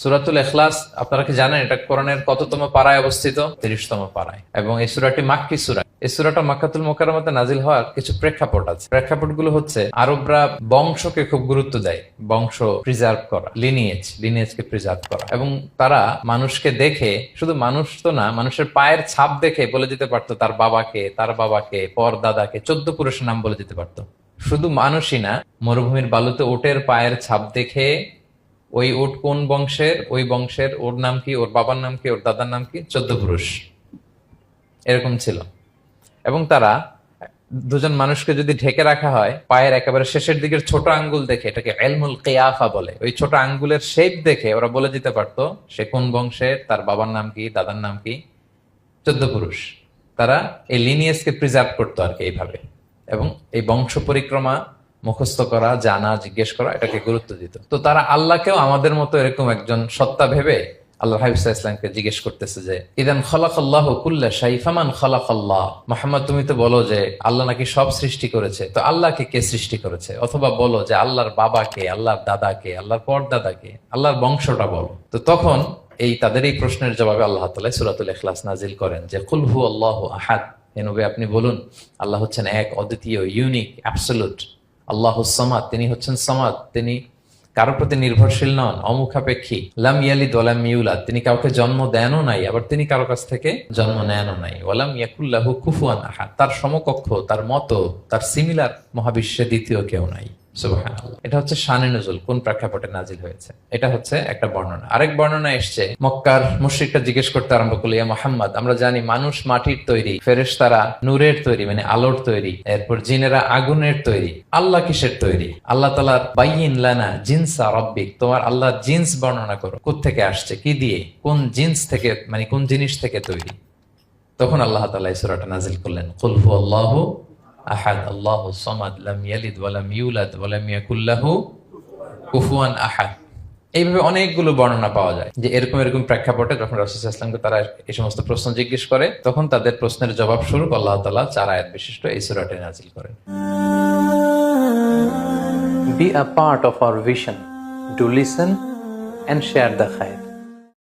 সূরাতুল ইখলাস আপনারা কি জানেন এটা কোরআনের কততম পারায় অবস্থিত? 30তম পারায়। এবং এই সূরাটি মাক্কি সূরা। এই সূরাটা মক্কাতুল মুকাররমাতে নাজিল হওয়ার কিছু প্রেক্ষাপট আছে। প্রেক্ষাপটগুলো হচ্ছে আরবরা বংশকে খুব গুরুত্ব দেয়, বংশ প্রিজার্ভ করা, লিনিয়েজকে প্রিজার্ভ করা। এবং তারা মানুষকে দেখে, শুধু মানুষ তো না, মানুষের পায়ের ছাপ দেখে বলে দিতে পারতো তার বাবাকে, পর দাদাকে, 14 পুরুষের নাম বলে দিতে পারতো। শুধু মানুষই না, মরুভূমির বালুতে উটের পায়ের ছাপ দেখে ওই উট কোন বংশের, ওই বংশের ওর নাম কি, ওর বাবার নাম কি, ওর দাদার নাম কি, 14 পুরুষ এরকম ছিল। এবং তারা দুজন মানুষকে যদি ঢেকে রাখা হয়, পায়ের একেবারে শেষের দিকের ছোট আঙ্গুল দেখে, এটাকে ইলমুল কিয়াফা বলে, ওই ছোট আঙ্গুলের শেপ দেখে ওরা বলে দিতে পারতো সে কোন বংশের, তার বাবার নাম কি, দাদার নাম কি, 14 পুরুষ। তারা এই লিনিয়েজকে প্রিজার্ভ করতো আর কি এইভাবে। এবং এই বংশ পরিক্রমা মুখস্থ করা, জানা, জিজ্ঞেস করা, এটাকে গুরুত্ব দিত। তো তারা আল্লাহকেও আমাদের মতো এরকম একজন সত্তা ভেবে আল্লাহ হাবিব সাল্লাল্লাহু আলাইহি ওয়াসাল্লামকে জিজ্ঞেস করতেছে যে ইদান খালাকাল্লাহু কুল্লা শাই ফামান খালাকাল্লাহ। মুহাম্মদ, তুমি তো বলো যে আল্লাহ নাকি সব সৃষ্টি করেছে, তো আল্লাহকে কে সৃষ্টি করেছে? অথবা বলো যে আল্লাহর বাবাকে, আল্লাহর দাদাকে, আল্লাহর পরদাদাকে, আল্লাহর বংশটা বলো। তো তখন তাদের এই প্রশ্নের জবাবে আল্লাহ তাআলা সূরাতুল ইখলাস নাজিল করেন যে কুল হু আল্লাহু আহাদ। হে নবী, আপনি বলুন আল্লাহ হচ্ছেন এক, অদ্বিতীয়, ইউনিক, অ্যাবসলিউট। আল্লাহুস সামাদ, তিনি হচ্ছেন সামাদ, তিনি কারোর প্রতি নির্ভরশীল নন, অমুখাপেক্ষী। লাম ইয়ালিদ ওয়া লাম ইউলাদ, তিনি কাউকে জন্ম দেনও নাই, আবার তিনি কারো কাছ থেকে জন্ম নেনও নাই। ওয়া লাম ইয়াকুল লাহু কুফুয়ান আহাদ, তার সমকক্ষ, তার মতো, তার সিমিলার মহাবিশ্বে দ্বিতীয় কেউ নাই। সুবহানাল্লাহ। এটা হচ্ছে শানে নুজুল, কোন প্রেক্ষাপটে নাজিল হয়েছে, এটা হচ্ছে একটা বর্ণনা। আরেক বর্ণনা এসছে, মক্কার মুশরিকরা জিজ্ঞেস করতে আরম্ভ করলো, ইয়া মুহাম্মদ, আমরা জানি মানুষ মাটির তৈরি, ফেরেশতারা নূরের তৈরি, মানে আলোর তৈরি, এরপর জিনেরা আগুনের তৈরি, আল্লাহ কিসের তৈরি? আল্লাহ তাআলার বাইয়িন লানা জিনসা রাব্বিক, তোমার আল্লাহর জিন্স বর্ণনা করো, কোত্থেকে আসছে, কি দিয়ে, কোন জিন্স থেকে, মানে কোন জিনিস থেকে তৈরি? তখন আল্লাহ তাআলা এই সূরাটা নাজিল করলেন, কুল হু আল্লাহু আহাদ আল্লাহুস সামাদ লাম ইয়ালিদ ওয়া লাম ইউলাদ ওয়া লাম ইয়াকুল লাহু কুফুয়ান আহাদ। এইভাবে অনেকগুলো বর্ণনা পাওয়া যায় যে এরকম এরকম প্রেক্ষাপটে যখন রাসূল সাল্লাল্লাহু আলাইহি ওয়াসাল্লামকে তারা এই সমস্ত প্রশ্ন জিজ্ঞেস করে, তখন তাদের প্রশ্নের জবাব স্বরূপ আল্লাহ তাআলা 4 আয়াত বিশিষ্ট এই সূরাটি নাজিল করেন। Be a part of our vision. Do listen and share the khair.